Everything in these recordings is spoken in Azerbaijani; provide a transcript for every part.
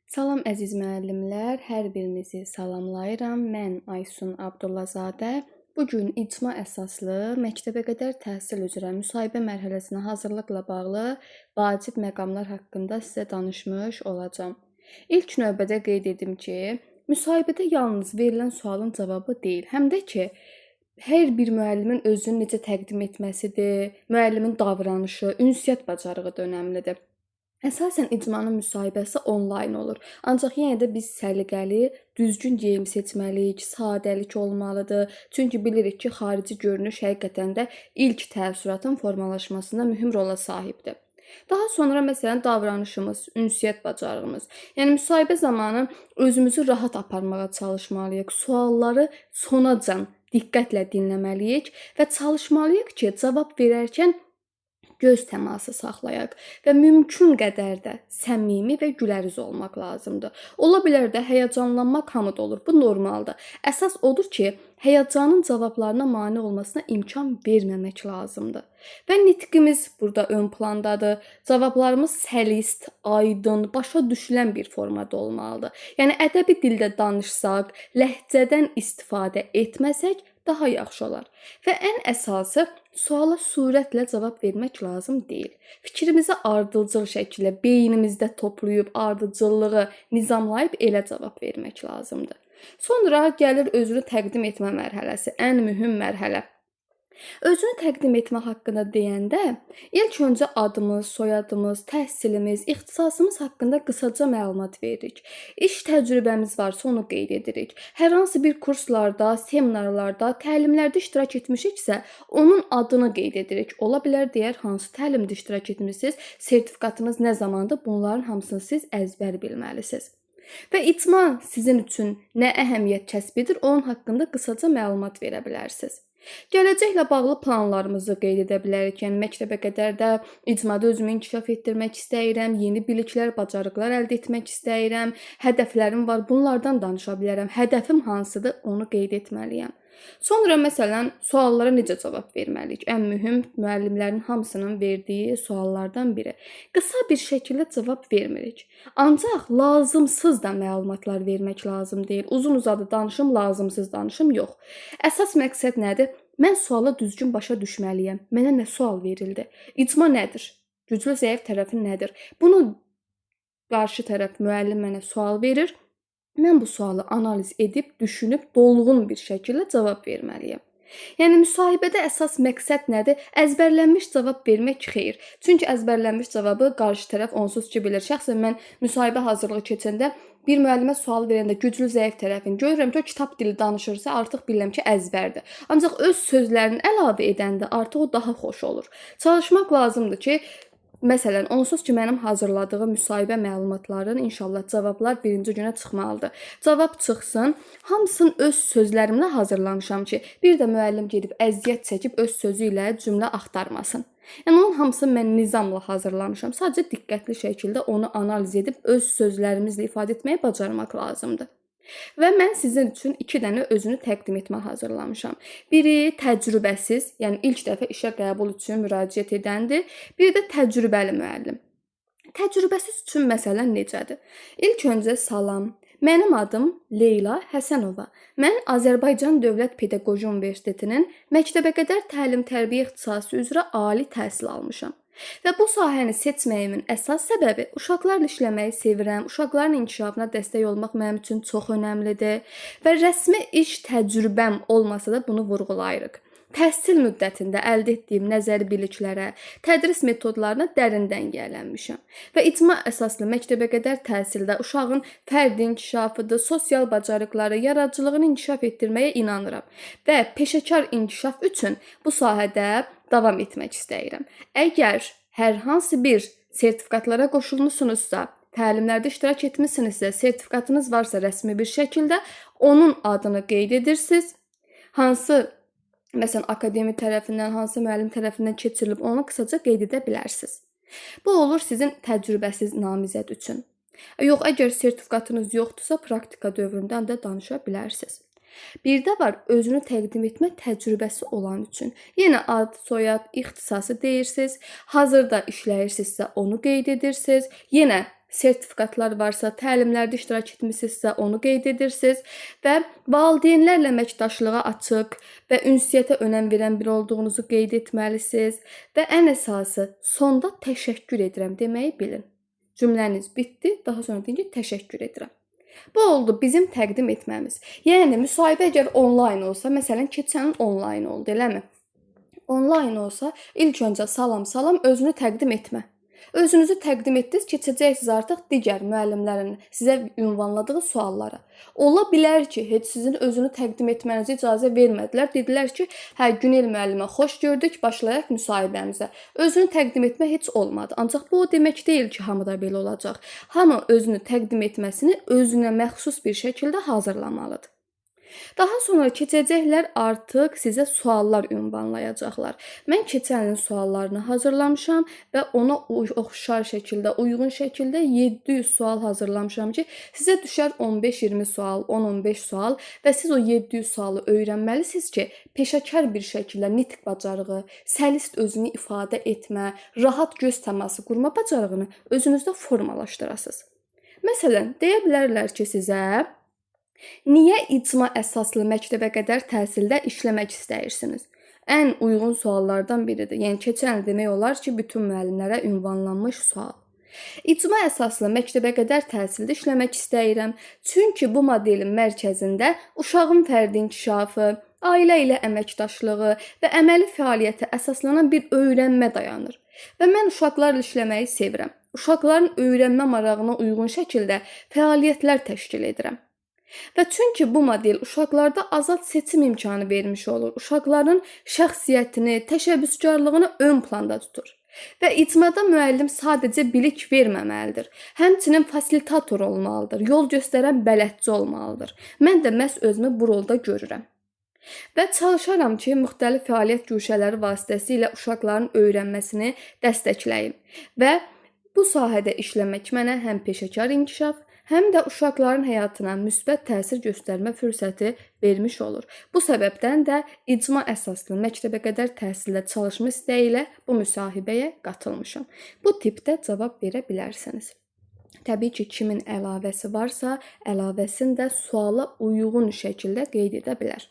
Salam əziz müəllimlər, hər birinizi salamlayıram. Mən Aysun Abdullazadə. Bu gün icma əsaslı məktəbəqədər təhsil üzrə müsahibə mərhələsinə hazırlıqla bağlı vacib məqamlar haqqında sizə danışmış olacağam. İlk növbədə qeyd edim ki, müsahibədə yalnız verilən sualın cavabı deyil, həm də ki, hər bir müəllimin özünü necə təqdim etməsidir, müəllimin davranışı, ünsiyyət bacarığı da önəmlidir. Əsasən icmanın müsahibəsi onlayn olur. Ancaq yenə də biz səliqəli, düzgün geyim seçməliyik, sadəlik olmalıdır. Çünki bilirik ki, xarici görünüş həqiqətən də ilk təəssüratın formalaşmasında mühüm rola sahibdir. Daha sonra məsələn davranışımız, ünsiyyət bacarığımız. Yəni müsahibə zamanı özümüzü rahat aparmağa çalışmalıyıq. Sualları sonacan diqqətlə dinləməliyik və çalışmalıyıq ki, cavab verərkən göz təması saxlayaq və mümkün qədər də səmimi və gülərüz olmaq lazımdır. Ola bilər də həyəcanlanmaq hamıda olur. Bu normaldır. Əsas odur ki, həyəcanın cavablarına mane olmasına imkan verməmək lazımdır. Və nitqimiz burada ön plandadır. Cavablarımız səlist, aydın, başa düşülən bir formada olmalıdır. Yəni ədəbi dildə danışsaq, ləhcədən istifadə etməsək daha yaxşı olar. Və ən əsası suala sürətlə cavab vermək lazım deyil. Fikrimizi ardıcıl şəkildə beynimizdə toplayıb ardıcıllığı nizamlayıb elə cavab vermək lazımdır. Sonra gəlir özünü təqdim etmə mərhələsi, ən mühüm mərhələ. Özünü təqdim etmə haqqında deyəndə, ilk öncə adımız, soyadımız, təhsilimiz, ixtisasımız haqqında qısaca məlumat veririk. İş təcrübəmiz varsa onu qeyd edirik. Hər hansı bir kurslarda, seminarlarda, təlimlərdə iştirak etmişiksə, onun adını qeyd edirik. Ola bilər deyər hansı təlimdə iştirak etmisiniz, sertifikatınız nə zamandır, bunların hamısını siz əzbər bilməlisiniz. Və icma sizin üçün nə əhəmiyyət kəsb edir, onun haqqında qısaca məlumat verə bilərsiniz. Gələcəklə bağlı planlarımızı qeyd edə bilərik. Yəni məktəbə qədər də icmada özümü inkişaf etdirmək istəyirəm, yeni biliklər, bacarıqlar əldə etmək istəyirəm, hədəflərim var, bunlardan danışa bilərəm. Hədəfim hansıdır, onu qeyd etməliyəm. Sonra məsələn, suallara necə cavab verməliyik? Ən mühüm müəllimlərin hamısının verdiyi suallardan biri. Qısa bir şəkildə cavab vermirik. Ancaq lazımsız da məlumatlar vermək lazım deyil. Uzun-uzadı danışım, lazımsız danışım yox. Əsas məqsəd nədir? Mən sualı düzgün başa düşməliyəm. Mənə nə sual verildi? İcma nədir? Güclü zəif tərəfi nədir? Bunu qarşı tərəf müəllim mənə sual verir. Mən bu sualı analiz edib, düşünüb, dolğun bir şəkildə cavab verməliyəm. Yəni müsahibədə əsas məqsəd nədir? Əzbərlənmiş cavab vermək xeyir. Çünki əzbərlənmiş cavabı qarşı tərəf onsuz ki bilir. Şəxsən mən müsahibə hazırlığı keçəndə bir müəllimə sual verəndə güclü zəif tərəfini görürəm ki, o kitab dili danışırsa, artıq bilirəm ki, əzbərdir. Ancaq öz sözlərini əlavə edəndə artıq o daha xoş olur. Çalışmaq lazımdır ki, məsələn, onsuz ki, mənim hazırladığım müsahibə məlumatlarının inşallah cavablar birinci günə çıxmalıdır. Cavab çıxsın, hamısını öz sözlərimlə hazırlamışam ki, bir də müəllim gedib əziyyət çəkib öz sözü ilə cümlə axtarmasın. Yəni, onun hamısını mən nizamla hazırlamışam. Sadəcə diqqətli şəkildə onu analiz edib öz sözlərimizlə ifadə etməyi bacarmaq lazımdır. Və mən sizin üçün 2 dənə özünü təqdim etmə hazırlamışam. Biri təcrübəsiz, yəni ilk dəfə işə qəbul üçün müraciət edəndir. Biri də təcrübəli müəllim. Təcrübəsiz üçün məsələn necədir? İlk öncə salam. Mənim adım Leyla Həsənova. Mən Azərbaycan Dövlət Pedaqoji Universitetinin məktəbəqədər təlim-tərbiyə ixtisası üzrə ali təhsil almışam. Və bu sahəni seçməyimin əsas səbəbi uşaqlarla işləməyi sevirəm. Uşaqların inkişafına dəstək olmaq mənim üçün çox önəmlidir və rəsmi iş təcrübəm olmasa da bunu vurğulayırıq. Təhsil müddətində əldə etdiyim nəzəri biliklərə, tədris metodlarına dərindən yiyələnmişəm və icma əsaslı məktəbəqədər təhsildə uşağın fərdi inkişafıdır, sosial bacarıqları, yaradıcılığını inkişaf etdirməyə inanıram və peşəkar inkişaf üçün bu sahədə davam etmək istəyirəm. Əgər hər hansı bir sertifikatlara qoşulmusunuzsa, təlimlərdə iştirak etmisinizsə, sertifikatınız varsa rəsmi bir şəkildə onun adını qeyd edirsiniz. Hansı məsələn, akademi tərəfindən, hansı müəllim tərəfindən keçirilib, onu qısaca qeyd edə bilərsiniz. Bu olur sizin təcrübəsiz namizəd üçün. Yox, əgər sertifikatınız yoxdursa, praktika dövründən də danışa bilərsiniz. Bir də var, özünü təqdim etmə təcrübəsi olan üçün. Yenə ad, soyad, ixtisası deyirsiniz. Hazırda işləyirsinizsə onu qeyd edirsiniz. Yenə sertifikatlar varsa, təlimlərdə iştirak etmisinizsə, onu qeyd edirsiniz və valideynlərlə əməkdaşlığa açıq və ünsiyyətə önəm verən biri olduğunuzu qeyd etməlisiniz və ən əsası sonda təşəkkür edirəm deməyi bilin. Cümləniz bitdi, daha sonra deyin ki, təşəkkür edirəm. Bu oldu bizim təqdim etməmiz. Yəni müsahibə əgər onlayn olsa, məsələn, keçən il onlayn oldu, eləmi? Onlayn olsa, ilk öncə salam, özünü təqdim etmə. Özünüzü təqdim etdiniz, keçəcəksiniz artıq digər müəllimlərin sizə ünvanladığı suallara. Ola bilər ki, heç sizin özünü təqdim etmənizə icazə vermədilər. Dedilər ki, hə, Günel müəllimə xoş gördük, başlayaq müsahibəmizə. Özünü təqdim etmə heç olmadı. Ancaq bu o demək deyil ki, hamıda belə olacaq. Hamı özünü təqdim etməsini özünə məxsus bir şəkildə hazırlamalıdır. Daha sonra keçəcəklər artıq sizə suallar ünvanlayacaqlar. Mən keçən ilin suallarını hazırlamışam və ona oxşar şəkildə, uyğun şəkildə 700 sual hazırlamışam ki, sizə düşər 15-20 sual, 10-15 sual və siz o 700 sualı öyrənməlisiniz ki, peşəkar bir şəkildə nitq bacarığı, səlist özünü ifadə etmə, rahat göz təması qurma bacarığını özünüzdə formalaşdırasınız. Məsələn, deyə bilərlər ki, sizə niyə icma əsaslı məktəbə qədər təhsildə işləmək istəyirsiniz? Ən uyğun suallardan biridir. Yəni keçən il demək olar ki, bütün müəllimlərə ünvanlanmış sual. İcma əsaslı məktəbə qədər təhsildə işləmək istəyirəm. Çünki bu modelin mərkəzində uşağın fərdi inkişafı, ailə ilə əməkdaşlığı və əməli fəaliyyətə əsaslanan bir öyrənmə dayanır. Və mən uşaqlarla işləməyi sevirəm. Uşaqların öyrənmə marağına uyğun şəkildə fəaliyyətlər təşkil edirəm. Və çünki bu model uşaqlarda azad seçim imkanı vermiş olur, uşaqların şəxsiyyətini, təşəbbüskarlığını ön planda tutur. Və icmada müəllim sadəcə bilik verməməlidir. Həmçinin fasilitator olmalıdır, yol göstərən bələdçi olmalıdır. Mən də məhz özümü bu rolda görürəm. Və çalışaram ki, müxtəlif fəaliyyət güşələri vasitəsilə uşaqların öyrənməsini dəstəkləyim. Və bu sahədə işləmək mənə həm peşəkar inkişaf, həm də uşaqların həyatına müsbət təsir göstərmə fürsəti vermiş olur. Bu səbəbdən də icma əsaslı məktəbə qədər təhsildə çalışma istəyi ilə bu müsahibəyə qatılmışam. Bu tipdə cavab verə bilərsiniz. Təbii ki, kimin əlavəsi varsa, əlavəsini də suala uyğun şəkildə qeyd edə bilər.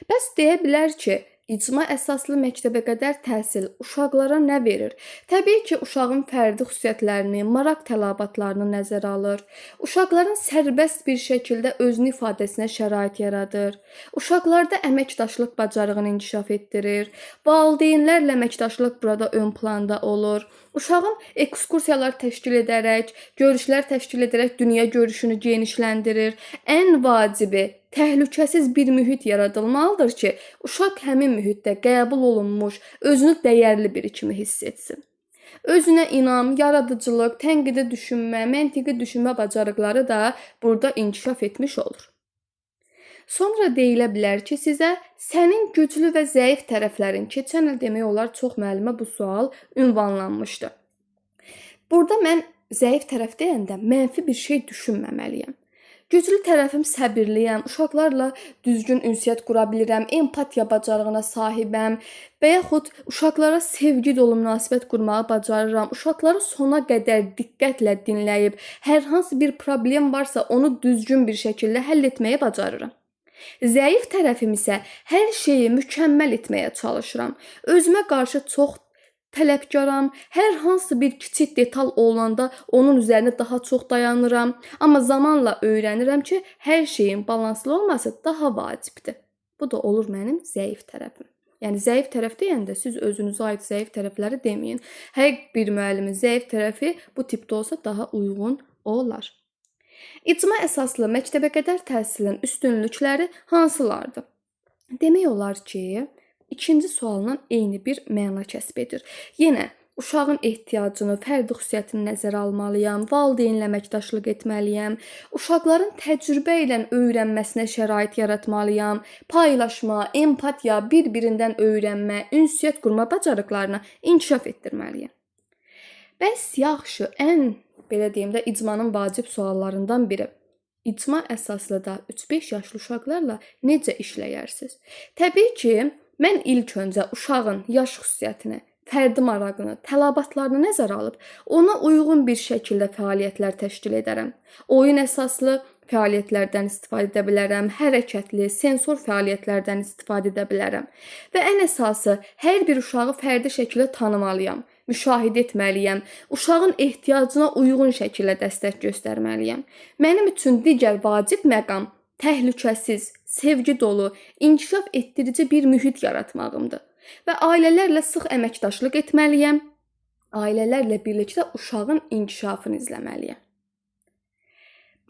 Bəs deyə bilər ki, icma əsaslı məktəbə qədər təhsil uşaqlara nə verir? Təbii ki, uşağın fərdi xüsusiyyətlərini, maraq tələbatlarını nəzərə alır. Uşaqların sərbəst bir şəkildə özünü ifadəsinə şərait yaradır. Uşaqlarda əməkdaşlıq bacarığını inkişaf etdirir. Valideynlərlə əməkdaşlıq burada ön planda olur. Uşağın ekskursiyalar təşkil edərək, görüşlər təşkil edərək dünya görüşünü genişləndirir. Ən vacibi təhlükəsiz bir mühit yaradılmalıdır ki, uşaq həmin mühitdə qəbul olunmuş, özünü dəyərli biri kimi hiss etsin. Özünə inam, yaradıcılıq, tənqidi düşünmə, məntiqi düşünmə bacarıqları da burada inkişaf etmiş olur. Sonra deyilə bilər ki, sizə sənin güclü və zəif tərəflərin, keçən il demək olar çox müəllimə bu sual ünvanlanmışdı. Burada mən zəif tərəf deyəndə mənfi bir şey düşünməməliyəm. Güclü tərəfim səbirliyəm, uşaqlarla düzgün ünsiyyət qura bilirəm, empatiya bacarığına sahibəm və yaxud uşaqlara sevgi dolu münasibət qurmağı bacarıram. Uşaqları sona qədər diqqətlə dinləyib, hər hansı bir problem varsa onu düzgün bir şəkildə həll etməyi bacarıram. Zəif tərəfim isə hər şeyi mükəmməl etməyə çalışıram. Özümə qarşı çox tələbkaram, hər hansı bir kiçik detal olanda onun üzərində daha çox dayanıram. Amma zamanla öyrənirəm ki, hər şeyin balanslı olması daha vacibdir. Bu da olur mənim zəif tərəfim. Yəni zəif tərəf deyəndə siz özünüzə aid zəif tərəfləri deməyin. Hər bir müəllimin zəif tərəfi bu tipdə olsa daha uyğun olar. İcma əsaslı məktəbə qədər təhsilin üstünlükləri hansılardır? Demək olar ki, İkinci sualdan eyni bir məna kəsb edir. Yenə uşağın ehtiyacını, fərdi xüsusiyyətini nəzərə almalıyam, valideynlə əməkdaşlıq etməliyəm, uşaqların təcrübə ilə öyrənməsinə şərait yaratmalıyam, paylaşma, empatiya, bir-birindən öyrənmə, ünsiyyət qurma bacarıqlarını inkişaf etdirməliyəm. Bəs yaxşı, ən belə deyim də icmanın vacib suallarından biri. İcma əsaslı da 3-5 yaşlı uşaqlarla necə işləyərsiniz? Təbii ki, mən ilk öncə uşağın yaş xüsusiyyətini fərdi marağını, tələbatlarını nəzərə alıb, ona uyğun bir şəkildə fəaliyyətlər təşkil edərəm. Oyun əsaslı fəaliyyətlərdən istifadə edə bilərəm, hərəkətli, sensor fəaliyyətlərdən istifadə edə bilərəm. Və ən əsası, hər bir uşağı fərdi şəkildə tanımalıyam, müşahidə etməliyəm, uşağın ehtiyacına uyğun şəkildə dəstək göstərməliyəm. Mənim üçün digər vacib məqam təhlükəsiz, sevgi dolu, inkişaf etdirici bir mühit yaratmağımdır. Və ailələrlə sıx əməkdaşlıq etməliyəm, ailələrlə birlikdə uşağın inkişafını izləməliyəm.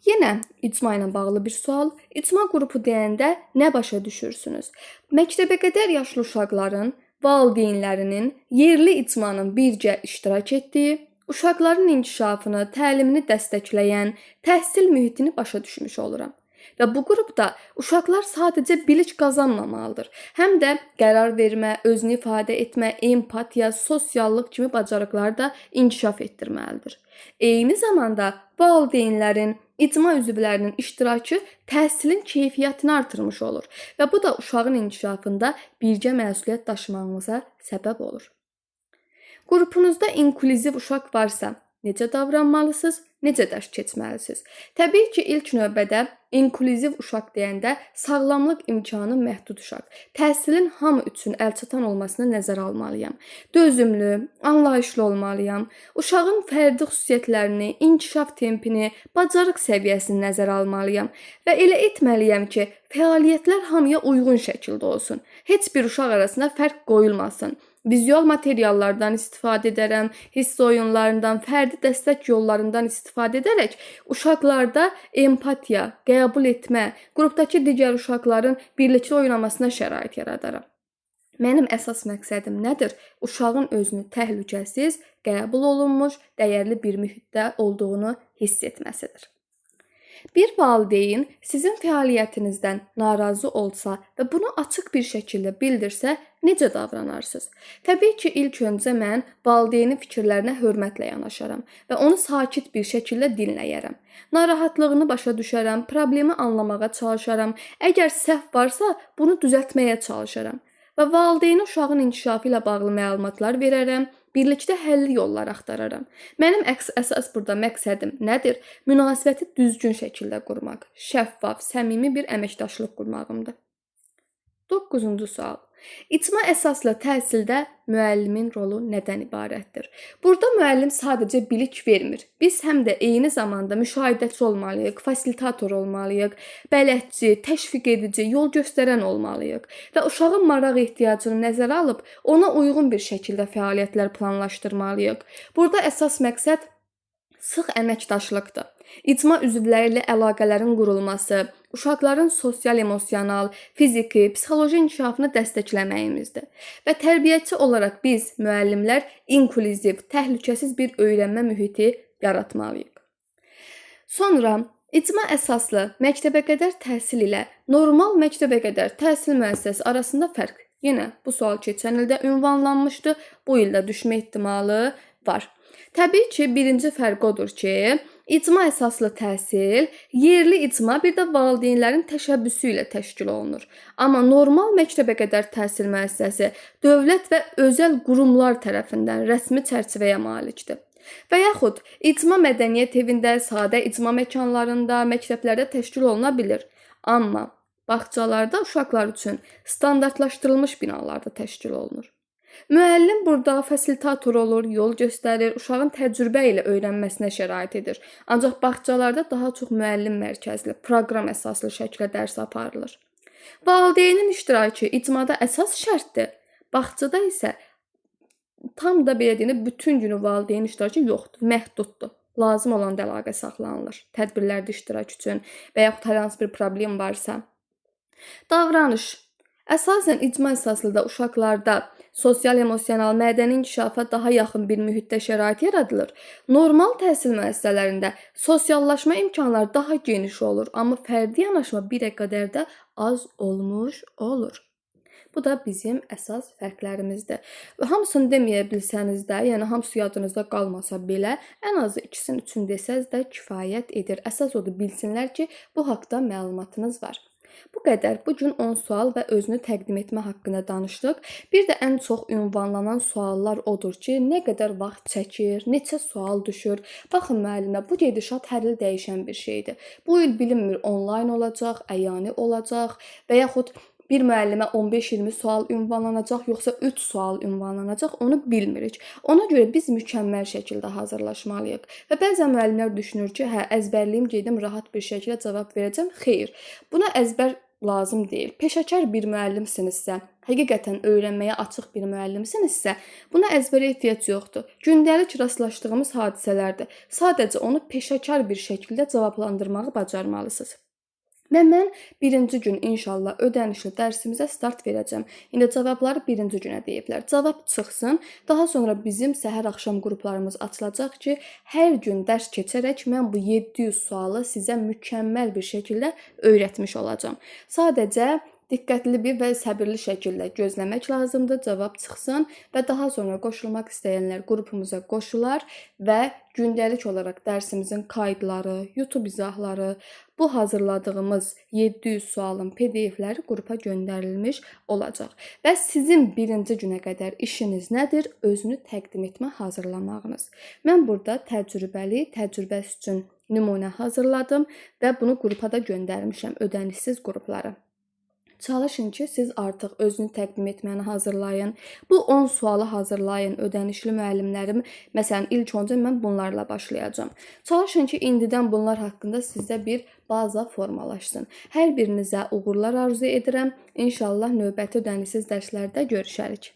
Yenə icma ilə bağlı bir sual. İcma qrupu deyəndə nə başa düşürsünüz? Məktəbəqədər yaşlı uşaqların valideynlərinin yerli icmanın birgə iştirak etdiyi, uşaqların inkişafını, təlimini dəstəkləyən təhsil mühitini başa düşmüş oluram. Və bu qrupda uşaqlar sadəcə bilik qazanmamalıdır. Həm də qərar vermə, özünü ifadə etmə, empatiya, sosiallıq kimi bacarıqları da inkişaf etdirməlidir. Eyni zamanda valideynlərin, icma üzvlərinin iştirakı təhsilin keyfiyyətini artırmış olur və bu da uşağın inkişafında birgə məsuliyyət daşımağımıza səbəb olur. Qrupunuzda inklüziv uşaq varsa, necə davranmalısınız, necə dərs keçməlisiniz? Təbii ki, ilk növbədə inklüziv uşaq deyəndə sağlamlıq imkanı məhdud uşaq, təhsilin hamı üçün əlçatan olmasını nəzərə almalıyam. Dözümlü, anlayışlı olmalıyam. Uşağın fərdi xüsusiyyətlərini, inkişaf tempini, bacarıq səviyyəsini nəzərə almalıyam və elə etməliyəm ki, fəaliyyətlər hamıya uyğun şəkildə olsun. Heç bir uşaq arasında fərq qoyulmasın. Vizual materiallardan istifadə edərəm, hiss oyunlarından, fərdi dəstək yollarından istifadə edərək uşaqlarda empatiya, qəbul etmə, qrupdakı digər uşaqların birlikdə oynamasına şərait yaradaram. Mənim əsas məqsədim nədir? Uşağın özünü təhlükəsiz, qəbul olunmuş, dəyərli bir mühitdə olduğunu hiss etməsidir. Bir valideyn sizin fəaliyyətinizdən narazı olsa və bunu açıq bir şəkildə bildirsə, necə davranarsınız? Təbii ki, ilk öncə mən valideynin fikirlərinə hörmətlə yanaşaram və onu sakit bir şəkildə dinləyərəm. Narahatlığını başa düşərəm, problemi anlamağa çalışaram. Əgər səhv varsa, bunu düzəltməyə çalışaram. Və valideynin uşağın inkişafı ilə bağlı məlumatlar verərəm, birlikdə həlli yollar axtararam. Mənim əsas burada məqsədim nədir? Münasibəti düzgün şəkildə qurmaq, şəffaf, səmimi bir əməkdaşlıq qurmağımdır. 9-cu sual. İcma əsaslı təhsildə müəllimin rolu nədən ibarətdir? Burada müəllim sadəcə bilik vermir. Biz həm də eyni zamanda müşahidəçi olmalıyıq, fasilitator olmalıyıq, bələdçi, təşviq edici, yol göstərən olmalıyıq və uşağın maraq ehtiyacını nəzərə alıb ona uyğun bir şəkildə fəaliyyətlər planlaşdırmalıyıq. Burada əsas məqsəd sıx əməkdaşlıqdır. İcma üzvləri ilə əlaqələrin qurulması, uşaqların sosial-emosional, fiziki, psixoloji inkişafını dəstəkləməyimizdir. Və tərbiyəçi olaraq biz, müəllimlər, inklüziv, təhlükəsiz bir öyrənmə mühiti yaratmalıyıq. Sonra, icma əsaslı məktəbəqədər təhsil ilə normal məktəbəqədər təhsil müəssisəsi arasında fərq. Yenə bu sual keçən ildə ünvanlanmışdı, bu ildə düşmə ehtimalı var. Təbii ki, birinci fərq odur ki, icma əsaslı təhsil, yerli icma bir də valideynlərin təşəbbüsü ilə təşkil olunur. Amma normal məktəbəqədər təhsil müəssisəsi dövlət və özəl qurumlar tərəfindən rəsmi çərçivəyə malikdir. Və yaxud icma mədəniyyət evində, sadə icma məkanlarında, məktəblərdə təşkil oluna bilir. Amma bağçalarda uşaqlar üçün standartlaşdırılmış binalarda təşkil olunur. Müəllim burada fasilitator olur, yol göstərir, uşağın təcrübə ilə öyrənməsinə şərait edir. Ancaq bağçalarda daha çox müəllim mərkəzli, proqram əsaslı şəkildə dərs aparılır. Valideynin iştirakı icmada əsas şərtdir. Bağçada isə tam da belə deyəndə bütün günü valideyn iştirakı yoxdur, məhduddur. Lazım olan əlaqə saxlanılır tədbirlərdə iştirak üçün və yaxud hər hansı bir problem varsa. Davranış. Əsasən icma əsaslıda uşaqlarda sosial-emosional, mədəni inkişafa daha yaxın bir mühitdə şərait yaradılır. Normal təhsil müəssisələrində sosiallaşma imkanları daha geniş olur, amma fərdi yanaşma bir qədər də az olmuş olur. Bu da bizim əsas fərqlərimizdir. Və hamısını deməyə bilsəniz də, yəni hamısı yadınızda qalmasa belə, ən azı ikisini üçün desəz də kifayət edir. Əsas odur bilsinlər ki, bu haqda məlumatınız var. Bu qədər. Bu gün 10 sual və özünü təqdim etmə haqqında danışdıq. Bir də ən çox ünvanlanan suallar odur ki, nə qədər vaxt çəkir, neçə sual düşür. Baxın müəllimə, bu gedişat hər il dəyişən bir şeydir. Bu il bilinmir onlayn olacaq, əyani olacaq və yaxud bir müəllimə 15-20 sual ünvanlanacaq, yoxsa 3 sual ünvanlanacaq, onu bilmirik. Ona görə biz mükəmməl şəkildə hazırlaşmalıyıq. Və bəzən müəllimlər düşünür ki, hə, əzbərliyim, gedim rahat bir şəkildə cavab verəcəm. Xeyr, buna əzbər lazım deyil. Peşəkar bir müəllimsinizsə, həqiqətən öyrənməyə açıq bir müəllimsinizsə, buna əzbərə ehtiyac yoxdur. Gündəlik rastlaşdığımız hadisələrdir. Sadəcə onu peşəkar bir şəkildə cavablandırmağı bacarmalısınız. Və mən birinci gün inşallah ödənişli dərsimizə start verəcəm. İndi cavabları birinci günə deyiblər. Cavab çıxsın, daha sonra bizim səhər-axşam qruplarımız açılacaq ki, hər gün dərs keçərək mən bu 700 sualı sizə mükəmməl bir şəkildə öyrətmiş olacağam. Sadəcə diqqətli bir və səbirli şəkildə gözləmək lazımdır, cavab çıxsın və daha sonra qoşulmaq istəyənlər qrupumuza qoşular və gündəlik olaraq dərsimizin qaydları, YouTube izahları, bu hazırladığımız 700 sualın PDF-ləri qrupa göndərilmiş olacaq. Və sizin birinci günə qədər işiniz nədir? Özünü təqdim etmə, hazırlamağınız. Mən burada təcrübəsi üçün nümunə hazırladım və bunu qrupa da göndərmişəm, ödənişsiz qruplara. Çalışın ki, siz artıq özünü təqdim etməni hazırlayın. Bu 10 sualı hazırlayın. Ödənişli müəllimlərim, məsələn, ilk öncə mən bunlarla başlayacağam. Çalışın ki, indidən bunlar haqqında sizdə bir baza formalaşsın. Hər birinizə uğurlar arzu edirəm. İnşallah növbəti ödənişsiz dərslərdə görüşərik.